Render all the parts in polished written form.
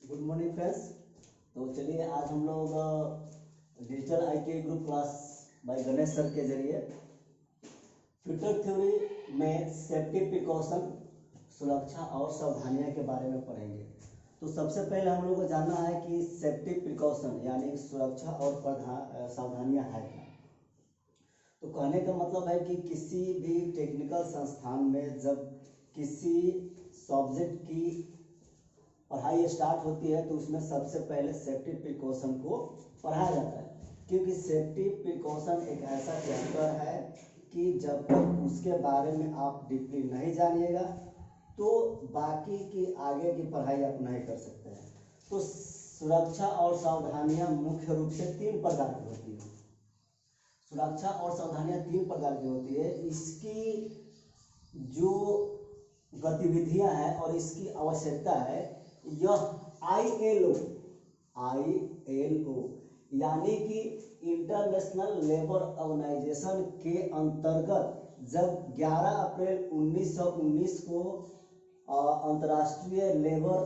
Good morning friends. तो चलिए आज हम लोग digital IT group class by Ganesh sir के जरिए फिल्टर थ्योरी में सेफ्टी प्रिकॉशन सुरक्षा और सावधानियां के बारे में पढ़ेंगे। तो सबसे पहले हम लोग को जानना है कि सेफ्टी प्रिकॉशन यानी सुरक्षा और सावधानियां है क्या। तो कहने का मतलब है कि किसी भी टेक्निकल संस्थान में जब किसी सब्जेक्ट की पढ़ाई स्टार्ट होती है तो उसमें सबसे पहले सेफ्टी प्रिकॉशन को पढ़ाया जाता है, क्योंकि सेफ्टी प्रिकॉशन एक ऐसा चैप्टर है कि जब तक उसके बारे में आप डीपली नहीं जानिएगा तो बाकी की आगे की पढ़ाई आप नहीं कर सकते हैं। तो सुरक्षा और सावधानियां मुख्य रूप से तीन प्रकार की होती है। सुरक्षा और सावधानियां तीन प्रकार की होती है। इसकी जो गतिविधियां हैं और इसकी आवश्यकता है, यह ILO यानी कि इंटरनेशनल लेबर ऑर्गेनाइजेशन के अंतर्गत जब 11 अप्रैल 1919 को अंतर्राष्ट्रीय लेबर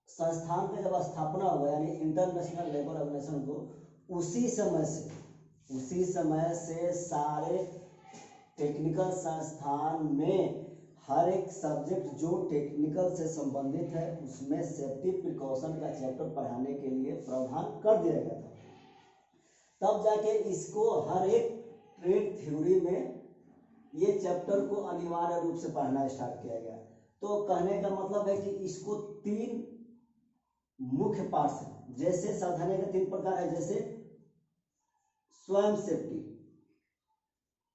संस्थान का जब स्थापना हुआ यानी इंटरनेशनल लेबर ऑर्गेनाइजेशन को, उसी समय से सारे टेक्निकल संस्थान में हर एक सब्जेक्ट जो टेक्निकल से संबंधित है उसमें सेफ्टी प्रिकॉशन का चैप्टर पढ़ाने के लिए प्रावधान कर दिया गया था। तब जाके इसको हर एक ट्रेड थ्योरी में ये चैप्टर को अनिवार्य रूप से पढ़ना स्टार्ट किया गया। तो कहने का मतलब है कि इसको तीन मुख्य पार्ट्स हैं। जैसे सावधानी के तीन प्रकार है, जैसे स्वयं सेफ्टी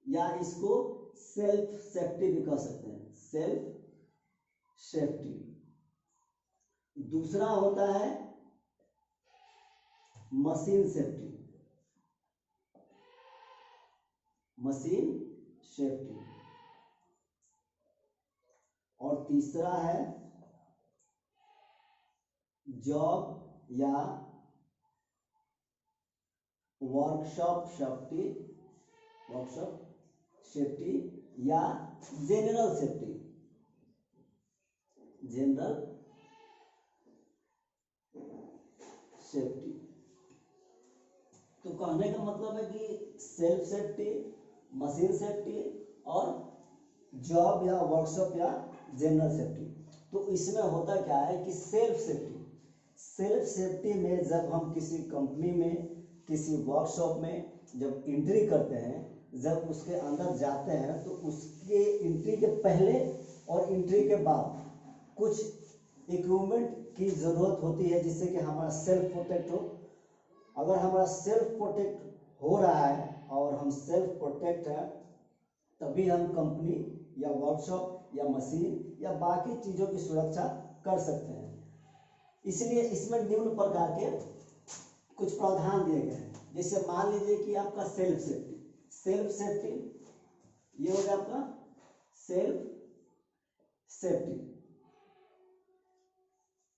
या इसको सेल्फ सेफ्टी भी कह सकते हैं, सेल्फ सेफ्टी। दूसरा होता है मशीन सेफ्टी, मशीन सेफ्टी। और तीसरा है जॉब या वर्कशॉप सेफ्टी या जनरल सेफ्टी, जनरल सेफ्टी। तो कहने का मतलब है कि सेल्फ सेफ्टी, मशीन सेफ्टी और जॉब या वर्कशॉप या जनरल सेफ्टी। तो इसमें होता क्या है कि सेल्फ सेफ्टी में जब हम किसी कंपनी में, किसी वर्कशॉप में जब एंट्री करते हैं, जब उसके अंदर जाते हैं तो उसके एंट्री के पहले और एंट्री के बाद कुछ इक्विपमेंट की ज़रूरत होती है जिससे कि हमारा सेल्फ प्रोटेक्ट हो। अगर हमारा सेल्फ प्रोटेक्ट हो रहा है और हम सेल्फ प्रोटेक्ट हैं तभी हम कंपनी या वर्कशॉप या मशीन या बाकी चीज़ों की सुरक्षा कर सकते हैं। इसलिए इसमें निम्न प्रकार के कुछ प्रावधान दिए गए हैं। जैसे मान लीजिए कि आपका सेल्फ सेफ्टी ये हो गया आपका सेल्फ सेफ्टी,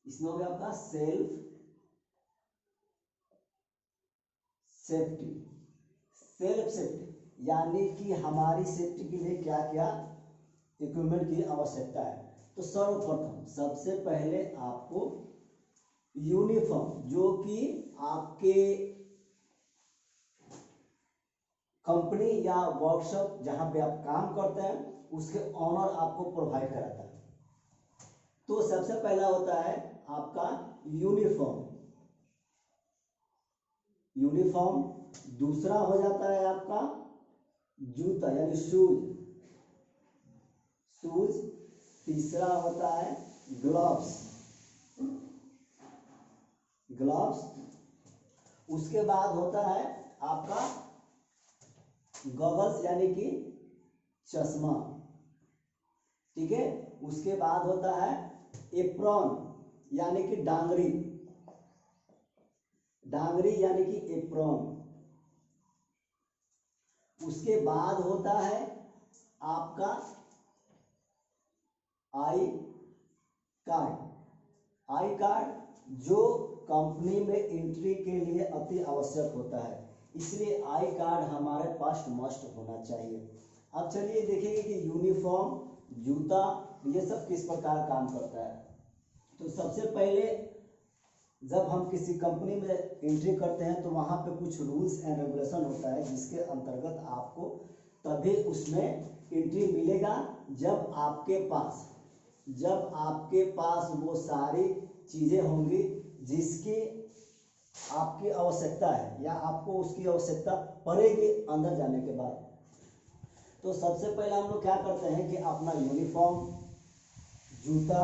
इसमें हो गया आपका सेल्फ सेफ्टी यानी कि हमारी सेफ्टी के लिए क्या क्या इक्विपमेंट की आवश्यकता है। तो सर्वप्रथम सबसे पहले आपको यूनिफॉर्म, जो कि आपके कंपनी या वर्कशॉप जहां पे आप काम करते हैं उसके ऑनर आपको प्रोवाइड कराता है। तो सबसे पहला होता है आपका यूनिफॉर्म। दूसरा हो जाता है आपका जूता यानी शूज। तीसरा होता है ग्लव्स। उसके बाद होता है आपका गॉगल्स यानी कि चश्मा, ठीक है। उसके बाद होता है एप्रॉन यानी कि डांगरी यानी कि एप्रॉन। उसके बाद होता है आपका आई कार्ड जो कंपनी में एंट्री के लिए अति आवश्यक होता है, इसलिए आई कार्ड हमारे पास मस्ट होना चाहिए। अब चलिए देखेंगे कि यूनिफॉर्म, जूता, ये सब किस प्रकार काम करता है। तो सबसे पहले जब हम किसी कंपनी में एंट्री करते हैं तो वहाँ पे कुछ रूल्स एंड रेगुलेशन होता है, जिसके अंतर्गत आपको तभी उसमें एंट्री मिलेगा जब आपके पास वो सारी चीज़ें होंगी जिसकी आपकी आवश्यकता है या आपको उसकी आवश्यकता पड़ेगी अंदर जाने के बाद। तो सबसे पहले हम लोग क्या करते हैं कि अपना यूनिफॉर्म, जूता,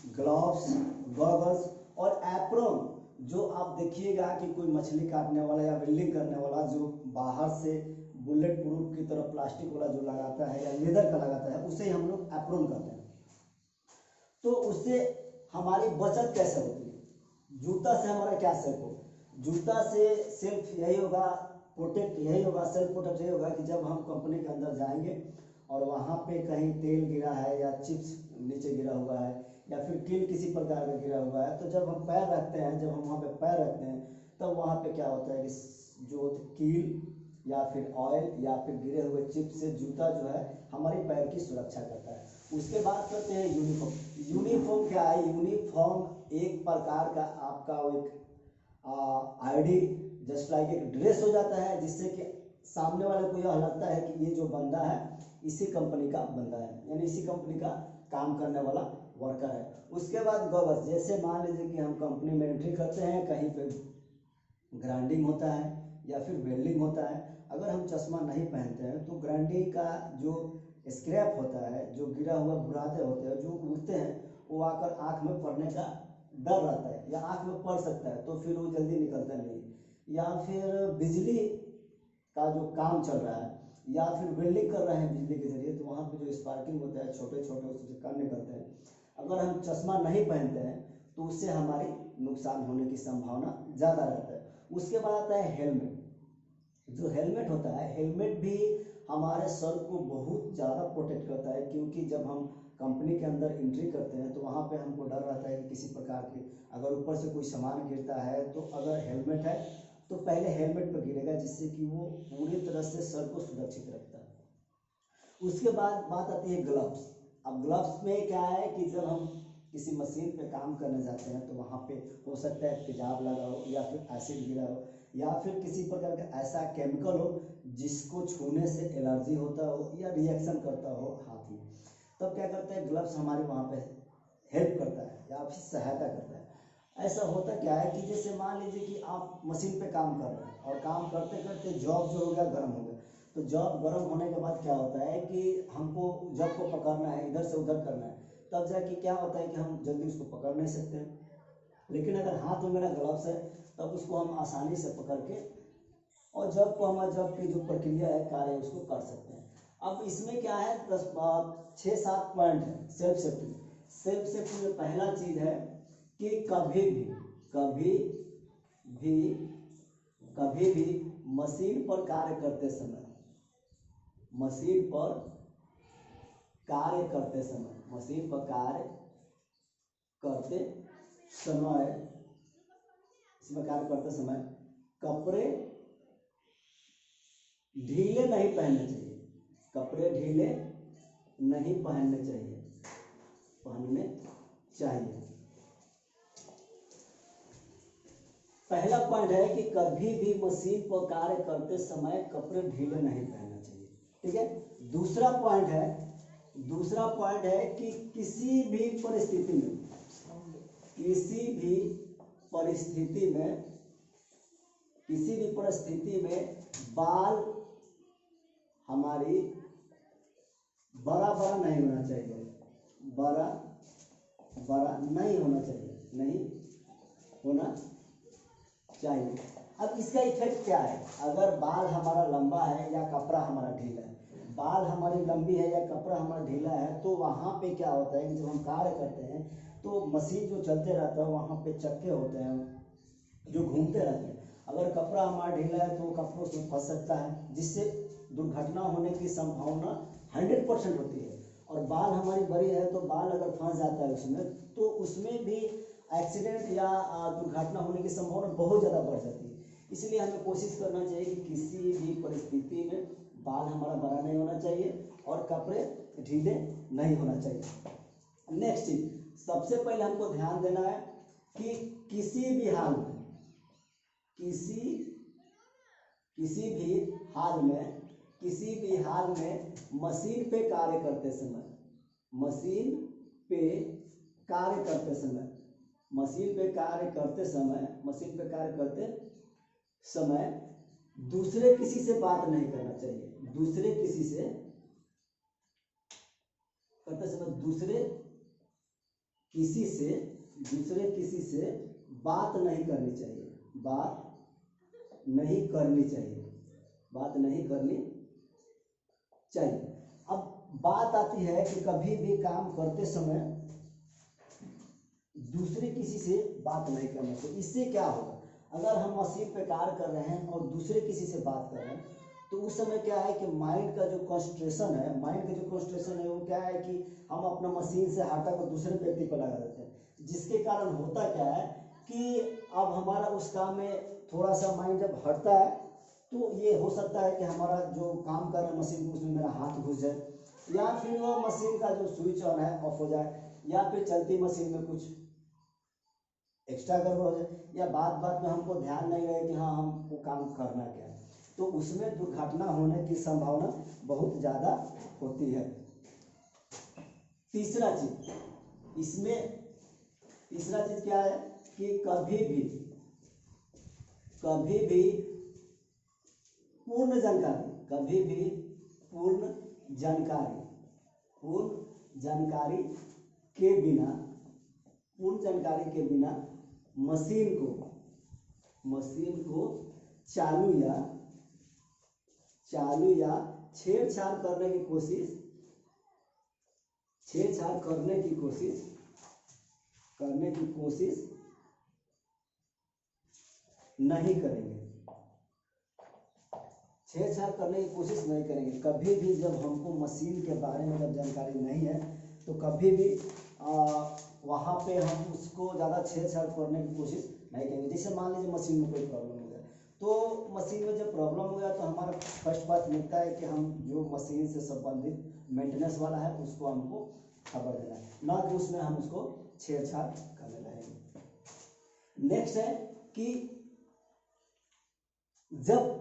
ग्लव्स, गॉगल्स और एप्रॉन, जो आप देखिएगा कि कोई मछली काटने वाला या वेल्डिंग करने वाला जो बाहर से बुलेट प्रूफ की तरह प्लास्टिक वाला जो लगाता है या लेदर का लगाता है, उसे हम लोग एप्रॉन कहते हैं। तो उससे हमारी बचत कैसे होती है? जूता से हमारा क्या सेल्फ हो? जूता से सेल्फ यही होगा, प्रोटेक्ट यही होगा, सेल्फ प्रोटेक्ट यही होगा कि जब हम कंपनी के अंदर जाएंगे और वहाँ पे कहीं तेल गिरा है या चिप्स नीचे गिरा हुआ है या फिर कील किसी प्रकार का गिरा हुआ है, तो जब हम पैर रखते हैं, जब हम वहाँ पे पैर रखते हैं, तब वहाँ पे क्या होता है कि जो कील या फिर ऑयल या फिर गिरे हुए चिप्स से जूता जो है हमारे पैर की सुरक्षा करता है। उसके बाद करते हैं यूनिफॉर्म। यूनिफॉर्म क्या है? यूनिफॉर्म एक प्रकार का आपका एक आईडी, जस्ट लाइक एक ड्रेस हो जाता है, जिससे कि सामने वाले को यह लगता है कि ये जो बंदा है इसी कंपनी का बंदा है, यानी इसी कंपनी का काम करने वाला वर्कर है। उसके बाद गॉगल्स, जैसे मान लीजिए कि हम कंपनी में एंट्री करते हैं, कहीं पे ग्राइंडिंग होता है या फिर वेल्डिंग होता है, अगर हम चश्मा नहीं पहनते हैं तो ग्राइंडिंग का जो स्क्रैप होता है, जो गिरा हुआ बुरादे होते हैं, जो उड़ते हैं, वो आकर आँख में पड़ने का डर रहता है या आँख में पड़ सकता है, तो फिर वो जल्दी निकलता नहीं। या फिर बिजली का जो काम चल रहा है या फिर वेल्डिंग कर रहे हैं बिजली के जरिए, तो वहाँ पे जो स्पार्किंग होता है, छोटे छोटे उससे कण निकलते हैं, अगर हम चश्मा नहीं पहनते हैं तो उससे हमारी नुकसान होने की संभावना ज़्यादा रहता है। उसके बाद आता है हेलमेट। जो हेलमेट होता है, हेलमेट भी हमारे सर को बहुत ज़्यादा प्रोटेक्ट करता है, क्योंकि जब हम कंपनी के अंदर एंट्री करते हैं तो वहाँ पे हमको डर रहता है कि किसी प्रकार के अगर ऊपर से कोई सामान गिरता है, तो अगर हेलमेट है तो पहले हेलमेट पर गिरेगा, जिससे कि वो पूरी तरह से सर को सुरक्षित रखता है। उसके बाद बात आती है ग्लव्स। अब ग्लव्स में क्या है कि जब हम किसी मशीन पे काम करने जाते हैं तो वहाँ पे हो सकता है तेजाब लगा हो या फिर एसिड गिरा हो या फिर किसी प्रकार का ऐसा केमिकल हो जिसको छूने से एलर्जी होता हो या रिएक्शन करता हो हाथ में, तब क्या करता है, ग्लव्स हमारे वहाँ पे हेल्प करता है या फिर सहायता करता है। ऐसा होता क्या है कि जैसे मान लीजिए कि आप मशीन पे काम कर रहे हैं और काम करते करते जॉब जो हो गया गर्म हो गया, तो जॉब गर्म होने के बाद क्या होता है कि हमको जॉब को पकड़ना है, इधर से उधर करना है, तब जाके क्या होता है कि हम जल्दी उसको पकड़ नहीं सकते हैं। लेकिन अगर हाथ में मेरा ग्लव्स है तब उसको हम आसानी से पकड़ के और जॉब को हमारे जॉब की जो प्रक्रिया है, कार्य, उसको कर सकते हैं। अब इसमें क्या है, 6-7 पॉइंट है सेल्फ सेफ्टी। सेल्फ सेफ्टी में पहला चीज है कि कभी भी मशीन पर कार्य करते समय कपड़े ढीले नहीं पहनने चाहिए। पहला पॉइंट है कि कभी भी मशीन पर कार्य करते समय कपड़े ढीले नहीं पहनना चाहिए, ठीक है। दूसरा पॉइंट है कि किसी भी परिस्थिति में बाल हमारी बड़ा नहीं होना चाहिए। अब इसका इफेक्ट क्या है? अगर बाल हमारा लंबा है या कपड़ा हमारा ढीला है, बाल हमारी लंबी है या कपड़ा हमारा ढीला है, तो वहाँ पे क्या होता है कि जब हम कार्य करते हैं तो मशीन जो चलते रहता है वहाँ पे चक्के होते हैं जो घूमते रहते हैं। अगर कपड़ा हमारा ढीला है तो वो कपड़ों से फंस सकता है, जिससे दुर्घटना होने की संभावना 100% होती है। और बाल हमारी बड़ी है तो बाल अगर फंस जाता है उसमें, तो उसमें भी एक्सीडेंट या दुर्घटना होने की संभावना बहुत ज़्यादा बढ़ जाती है। इसलिए हमें कोशिश करना चाहिए कि किसी भी परिस्थिति में बाल हमारा बड़ा नहीं होना चाहिए और कपड़े ढीले नहीं होना चाहिए। नेक्स्ट चीज, सबसे पहले हमको ध्यान देना है कि किसी भी हाल में किसी भी हाल में मशीन पे कार्य करते समय दूसरे किसी से बात नहीं करना चाहिए। दूसरे किसी से करते समय दूसरे किसी से बात नहीं करनी चाहिए। अब बात आती है कि कभी भी काम करते समय दूसरे किसी से बात नहीं करना चाहिए। इससे क्या होगा, अगर हम मशीन पे कार्य कर रहे हैं और दूसरे किसी से बात कर रहे हैं तो उस समय क्या है कि माइंड का जो कंसंट्रेशन है वो क्या है कि हम अपना मशीन से हटा कर दूसरे व्यक्ति पर लगा देते हैं, जिसके कारण होता क्या है कि अब हमारा उस काम में थोड़ा सा माइंड जब हटता है तो ये हो सकता है कि हमारा जो काम कर रहा है मशीन उसमें मेरा हाथ घुस जाए, या फिर वो मशीन का जो स्विच ऑन है ऑफ हो जाए, या फिर चलती मशीन में कुछ एक्स्ट्रा गड़बड़ हो जाए, या बात में हमको ध्यान नहीं रहे कि हाँ हमको काम करना क्या है, तो उसमें दुर्घटना होने की संभावना बहुत ज़्यादा होती है। तीसरा चीज क्या है कि कभी भी पूर्ण जानकारी के बिना मशीन को चालू या छेड़छाड़ करने की कोशिश नहीं करेंगे। कभी भी जब हमको मशीन के बारे में जब जानकारी नहीं है तो कभी भी वहाँ पे हम उसको ज़्यादा छेड़छाड़ करने की कोशिश नहीं करेंगे। जैसे मान लीजिए मशीन में कोई प्रॉब्लम हो गया, तो मशीन में जब प्रॉब्लम हो गया तो हमारा फर्स्ट बात मिलता है कि हम जो मशीन से संबंधित मेंटेनेंस वाला है उसको हमको खबर देना है, ना कि उसमें हम उसको छेड़छाड़ करने लगेंगे। नेक्स्ट है कि जब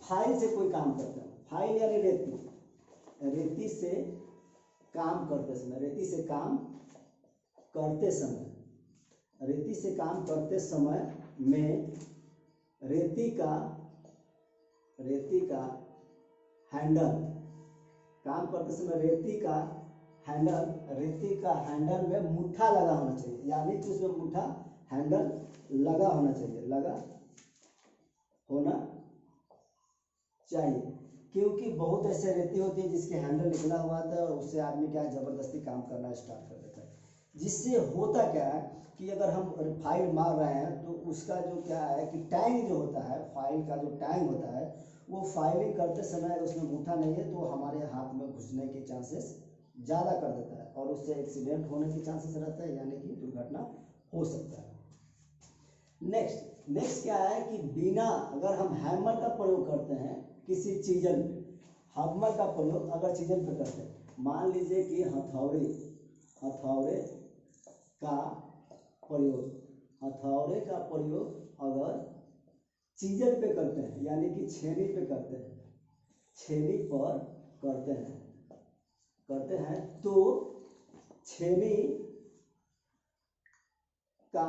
फाइल से कोई काम करते हैं, फाइल यानी रेती से काम करते समय में रेती का हैंडल में मुट्ठा लगा होना चाहिए, यानी कि उसमें मुट्ठा हैंडल लगा होना चाहिए, क्योंकि बहुत ऐसे रेती होती है जिसके हैंडल निकला हुआ था और उससे आदमी क्या जबरदस्ती काम करना स्टार्ट कर देता है। जिससे होता क्या है कि अगर हम फाइल मार रहे हैं तो उसका जो क्या है कि टैंग जो होता है, फाइल का जो टैंग होता है वो फाइलिंग करते समय अगर उसमें मुट्ठा नहीं है तो हमारे हाथ में घुसने के चांसेस ज़्यादा कर देता है और उससे एक्सीडेंट होने के चांसेस रहता है, यानी कि दुर्घटना हो सकता है। नेक्स्ट क्या है कि बिना अगर हम हैमर का प्रयोग करते हैं किसी चीजल पे, हैमर का प्रयोग अगर चीजल पे करते हैं, मान लीजिए कि हथौड़े का प्रयोग अगर चीजल पे करते हैं, यानी कि छेनी पर करते हैं तो छेनी का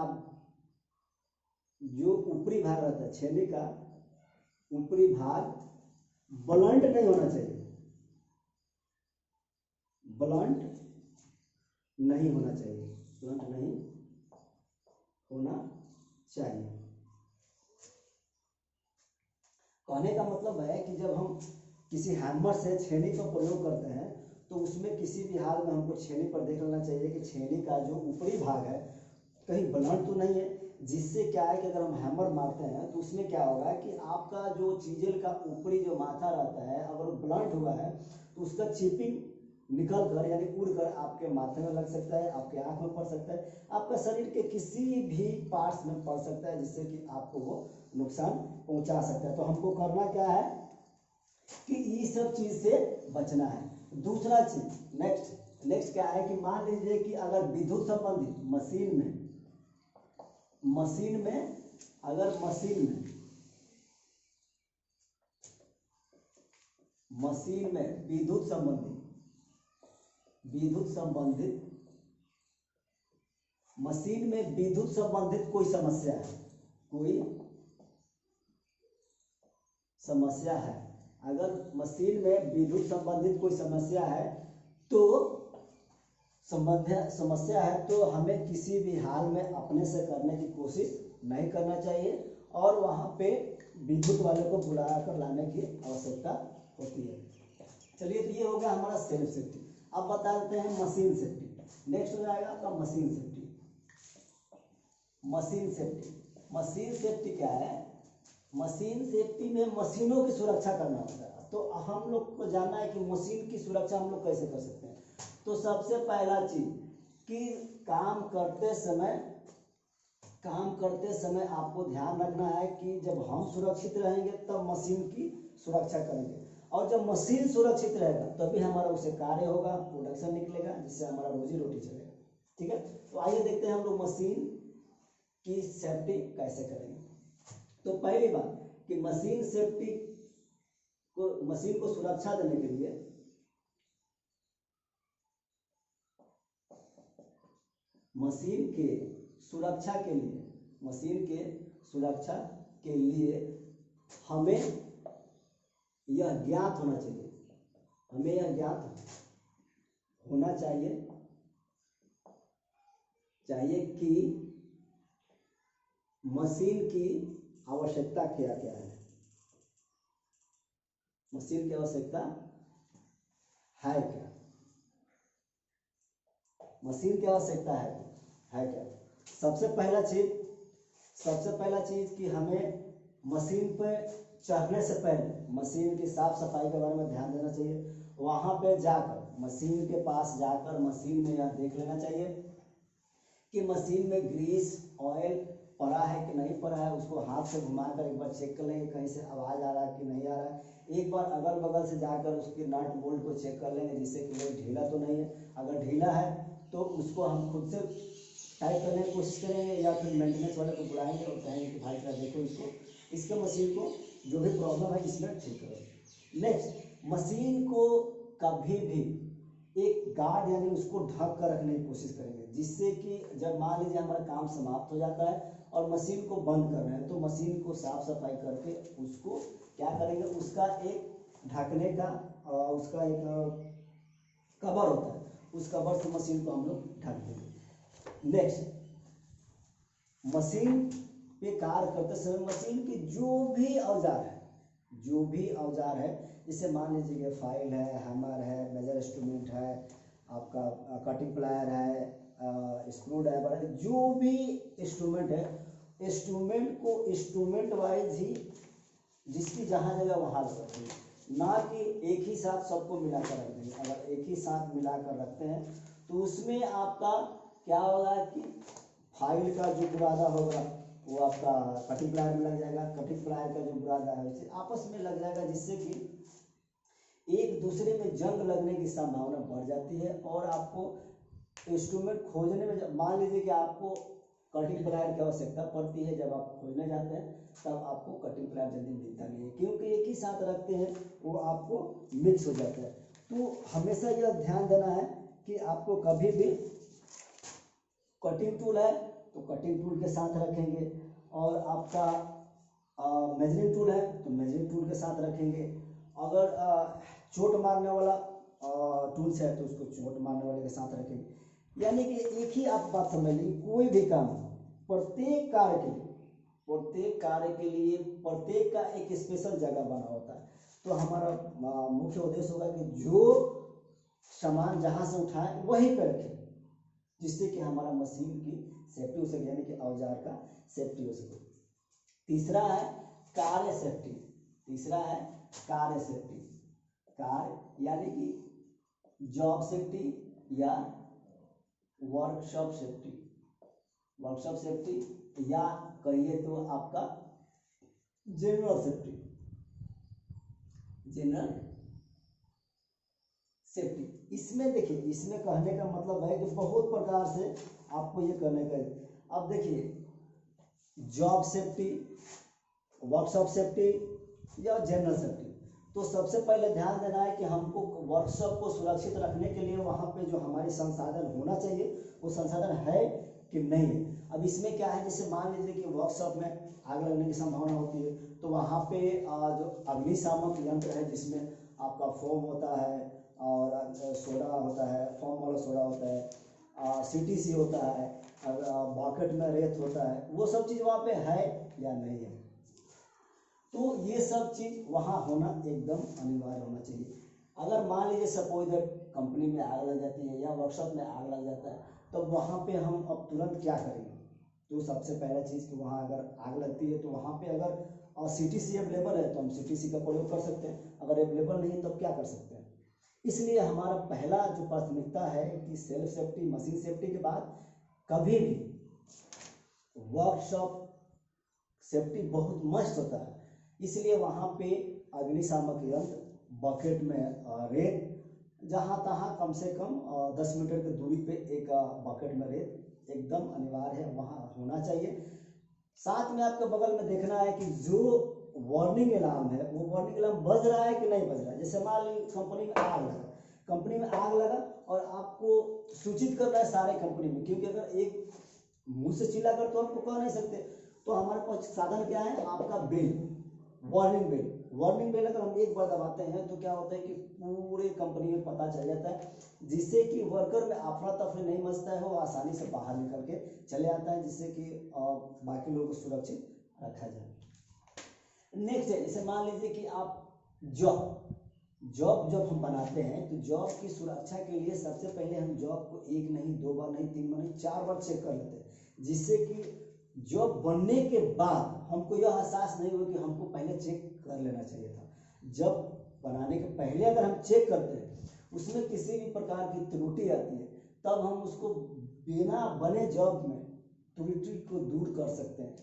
जो ऊपरी भाग रहता है, छेनी का ऊपरी भाग ब्लंट नहीं होना चाहिए, कहने का मतलब है कि जब हम किसी हैमर से छेनी का प्रयोग करते हैं तो उसमें किसी भी हाल में हमको छेनी पर देख लेना चाहिए कि छेनी का जो ऊपरी भाग है कहीं ब्लंट तो नहीं है, जिससे क्या है कि अगर हम हैमर मारते हैं तो उसमें क्या होगा कि आपका जो चीजेल का ऊपरी जो माथा रहता है अगर ब्लंट हुआ है तो उसका चिपिंग निकल कर यानी उड़कर आपके माथे में लग सकता है, आपके आंख में पड़ सकता है, आपका शरीर के किसी भी पार्ट्स में पड़ सकता है, जिससे कि आपको वो नुकसान पहुंचा सकता है। तो हमको करना क्या है कि ये सब चीज से बचना है। दूसरा चीज नेक्स्ट नेक्स्ट क्या है कि मान लीजिए कि अगर विद्युत संबंधित मशीन में अगर मशीन में विद्युत संबंधित मशीन में विद्युत संबंधित कोई समस्या है, अगर मशीन में विद्युत संबंधित कोई समस्या है तो हमें किसी भी हाल में अपने से करने की कोशिश नहीं करना चाहिए और वहां पे विद्युत वाले को बुला कर लाने की आवश्यकता होती है। चलिए, तो ये हो गया हमारा सेल्फ सेफ्टी। अब बता देते हैं मशीन सेफ्टी। नेक्स्ट हो जाएगा आपका मशीन सेफ्टी क्या है? मशीन सेफ्टी में मशीनों की सुरक्षा करना होता है। तो हम लोग को जानना है कि मशीन की सुरक्षा हम लोग कैसे कर सकते हैं। तो सबसे पहला चीज कि काम करते समय आपको ध्यान रखना है कि जब हम सुरक्षित रहेंगे तब मशीन की सुरक्षा करेंगे, और जब मशीन सुरक्षित रहेगा तभी हमारा उसे कार्य होगा, प्रोडक्शन निकलेगा, जिससे हमारा रोजी रोटी चलेगा। ठीक है, तो आइए देखते हैं हम लोग मशीन की सेफ्टी कैसे करेंगे। तो पहली बात कि मशीन को सुरक्षा देने के लिए मशीन के सुरक्षा के लिए हमें यह ज्ञात होना चाहिए कि मशीन की आवश्यकता क्या है। मशीन की आवश्यकता है क्या? मशीन की आवश्यकता है क्या? सबसे पहला चीज कि हमें मशीन पे चढ़ने से पहले मशीन की साफ सफाई के बारे में ध्यान देना चाहिए। वहां पे जाकर मशीन के पास जाकर मशीन में यह देख लेना चाहिए कि मशीन में ग्रीस ऑयल पड़ा है कि नहीं पड़ा है। उसको हाथ से घुमाकर एक बार चेक कर लेंगे कहीं से आवाज आ रहा है कि नहीं आ रहा है। एक बार अगल बगल से जाकर उसके नट बोल्ट को चेक कर लेंगे, जिससे कि वो ढीला तो नहीं है। अगर ढीला है तो उसको हम खुद से टाइट करने की कोशिश करेंगे या फिर मेंटेनेंस वाले को बुलाएंगे और कहेंगे कि भाई साहब देखो इसके मशीन को जो भी प्रॉब्लम है इसमें ठीक करो। नेक्स्ट, मशीन को कभी भी एक गार्ड यानी उसको ढक कर रखने की कोशिश करेंगे, जिससे कि जब मान लीजिए हमारा काम समाप्त हो जाता है और मशीन को बंद कर रहे हैं तो मशीन को साफ सफाई करके उसको क्या करेंगे, उसका एक ढकने का उसका एक कवर होता है, उस कवर से मशीन को हम लोग ढक देंगे। नेक्स्ट, मशीन पे कार्य करते समय मशीन की जो भी औजार है जैसे मान लीजिए कि फाइल है, हैमर है, मेजर इंस्ट्रूमेंट है, आपका कटिंग प्लायर है, स्क्रू ड्राइवर है, जो भी इंस्ट्रूमेंट है, इंस्ट्रूमेंट को इंस्ट्रूमेंट वाइज ही जिसकी जहाँ जगह वहाँ रखेंगे, ना कि एक ही साथ सबको मिलाकर रख देंगे। अगर एक ही साथ मिलाकर रखते हैं तो उसमें आपका क्या होगा कि फाइल का जो बुरादा होगा वो आपका कटिंग प्लायर में लग जाएगा, कटिंग प्लायर का जो बुरादा है उसे आपस में लग जाएगा, जिससे कि एक दूसरे में जंग लगने की संभावना बढ़ जाती है। और आपको इंस्ट्रूमेंट खोजने में मान लीजिए कि आपको कटिंग प्लायर की आवश्यकता पड़ती है, जब आप खोजने जाते हैं तब आपको कटिंग प्लायर जल्दी मिलता नहीं है, क्योंकि एक ही साथ रखते हैं वो आपको मिक्स हो जाता है। तो हमेशा यह ध्यान देना है कि आपको कभी भी कटिंग टूल है तो कटिंग टूल के साथ रखेंगे, और आपका मेजरिंग टूल है तो मेजरिंग टूल के साथ रखेंगे। अगर चोट मारने वाला टूल्स है तो उसको चोट मारने वाले के साथ रखेंगे। यानी कि एक ही आप बात समझ लीजिए, कोई भी काम प्रत्येक कार्य के लिए प्रत्येक का एक स्पेशल जगह बना होता है। तो हमारा मुख्य उद्देश्य होगा कि जो सामान जहां से उठाएं वहीं पर रखें, जिससे कि हमारा मशीन की सेफ्टी हो सके, यानी कि औजार का सेफ्टी हो सके। तीसरा है कार्य सेफ्टी। कार्य यानी कि जॉब सेफ्टी या वर्कशॉप सेफ्टी या कहिए तो आपका जनरल सेफ्टी। इसमें देखिए, इसमें कहने का मतलब है कि बहुत प्रकार से आपको ये करने का। अब देखिए, जॉब सेफ्टी, वर्कशॉप सेफ्टी या जनरल सेफ्टी। तो सबसे पहले ध्यान देना है कि हमको वर्कशॉप को सुरक्षित रखने के लिए वहाँ पे जो हमारे संसाधन होना चाहिए वो संसाधन है कि नहीं है। अब इसमें क्या है, जैसे मान लीजिए कि वर्कशॉप में आग लगने की संभावना होती है, तो वहाँ पे जो अग्निशामक यंत्र है जिसमें आपका फोम होता है और सोडा होता है, फोम वाला सोडा होता है, CTC होता है, बकेट में रेत होता है, वो सब चीज़ वहाँ पे है या नहीं है। तो ये सब चीज़ वहाँ होना एकदम अनिवार्य होना चाहिए। अगर मान लीजिए सपोज कंपनी में आग लग जाती है या वर्कशॉप में आग लग जाता है, तो वहाँ पे हम अब तुरंत क्या करेंगे। तो सबसे पहला चीज़ कि वहाँ अगर आग लगती है तो वहाँ पे अगर CTC अवेलेबल है तो हम CTC का प्रयोग कर सकते हैं, अगर अवेलेबल नहीं है तो क्या कर सकते हैं। इसलिए हमारा पहला जो प्राथमिकता है कि सेल्फ सेफ्टी, मशीन सेफ्टी के बाद कभी भी वर्कशॉप सेफ्टी बहुत मस्ट होता है। इसलिए वहाँ पे अग्निशामक यंत्र, बकेट में रेत, जहाँ तहाँ कम से कम 10 मीटर की दूरी पे एक बकेट में रेत एकदम अनिवार्य है, वहाँ होना चाहिए। साथ में आपके बगल में देखना है कि जो वार्निंग अलार्म है वो वार्निंग अलार्म बज रहा है कि नहीं बज रहा है। जैसे मान लीजिए कंपनी में आग लगा और आपको सूचित करना है सारे कंपनी में, क्योंकि अगर एक मुंह से चिल्लाकर तो आपको कह नहीं सकते। तो हमारे पास साधन क्या है, आपका बेल, वार्निंग बेल अगर हम एक बार दबाते हैं तो क्या होता है कि पूरे कंपनी में पता चल जाता है, जिससे कि वर्कर में अफरा तफरी नहीं मचता है, वो आसानी से बाहर निकल के चले आता है, जिससे कि बाकी लोगों को सुरक्षित रखा जाए। नेक्स्ट है, जैसे मान लीजिए कि आप जॉब जब हम बनाते हैं तो जॉब की सुरक्षा के लिए सबसे पहले हम जॉब को 1 नहीं 2 बार नहीं 3 बार नहीं 4 बार चेक कर लेते हैं, जिससे कि जॉब बनने के बाद हमको यह एहसास नहीं हो कि हमको पहले चेक कर लेना चाहिए था। जब बनाने के पहले अगर हम चेक करते हैं, उसमें किसी भी प्रकार की त्रुटि आती है, तब हम उसको बिना बने जॉब में त्रुटि को दूर कर सकते हैं,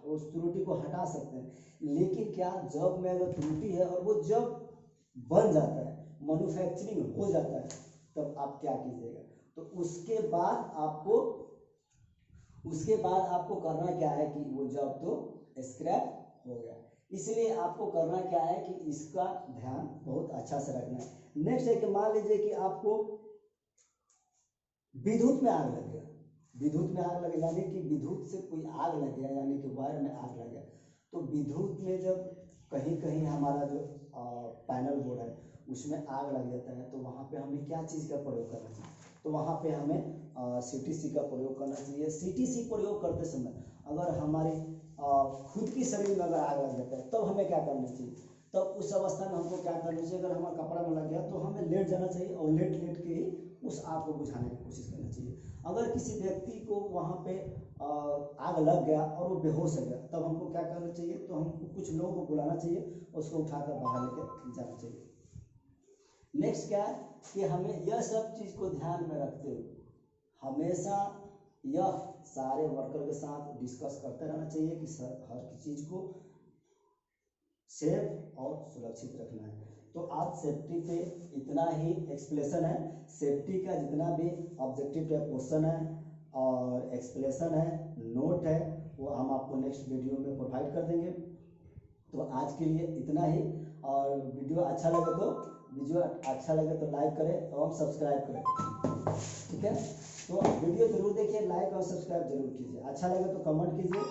उस त्रुटि को हटा सकते हैं। लेकिन क्या जॉब में अगर त्रुटि है और वो जॉब बन जाता है, मैन्युफैक्चरिंग हो जाता है, तब आप क्या कीजिएगा। तो उसके बाद आपको करना क्या है कि वो जॉब तो स्क्रैप हो गया। इसलिए आपको करना क्या है कि इसका ध्यान बहुत अच्छा से रखना है। नेक्स्ट है कि मान लीजिए कि आपको विद्युत में आग लग गया, यानी कि विद्युत से कोई आग लग गया, यानी कि वायर में आग लग गया। तो विद्युत में जब कहीं हमारा जो पैनल बोर्ड है उसमें आग लग जाता है, तो वहाँ पे हमें क्या चीज़ का प्रयोग करना चाहिए। तो वहाँ पे हमें CTC का प्रयोग करना चाहिए। CTC प्रयोग करते समय अगर हमारी खुद की शरीर में अगर आग लग जाता है, तब हमें क्या करना चाहिए। तब उस अवस्था में हमको क्या करना चाहिए, अगर हमारा कपड़ा में लग गया तो हमें लेट जाना चाहिए और लेट के ही उस आग को बुझाने की कोशिश करनी चाहिए। अगर किसी व्यक्ति को वहाँ पे आग लग गया और वो बेहोश हो गया, तब हमको क्या करना चाहिए, तो हमको कुछ लोगों को बुलाना चाहिए, उसको उठाकर बाहर लेकर जाना चाहिए। नेक्स्ट क्या है कि हमें यह सब चीज़ को ध्यान में रखते हुए हमेशा यह सारे वर्कर के साथ डिस्कस करते रहना चाहिए कि हर चीज़ को सेफ और सुरक्षित रखना है। तो आज सेफ्टी पे इतना ही एक्सप्लेनेशन है। सेफ्टी का जितना भी ऑब्जेक्टिव टाइप क्वेश्चन है और एक्सप्लेनेशन है, नोट है, वो हम आपको नेक्स्ट वीडियो में प्रोवाइड कर देंगे। तो आज के लिए इतना ही, और वीडियो अच्छा लगे तो लाइक करें एवं सब्सक्राइब करें, ठीक है। तो वीडियो जरूर देखिए, लाइक और सब्सक्राइब जरूर कीजिए। अच्छा लगे तो कमेंट कीजिए।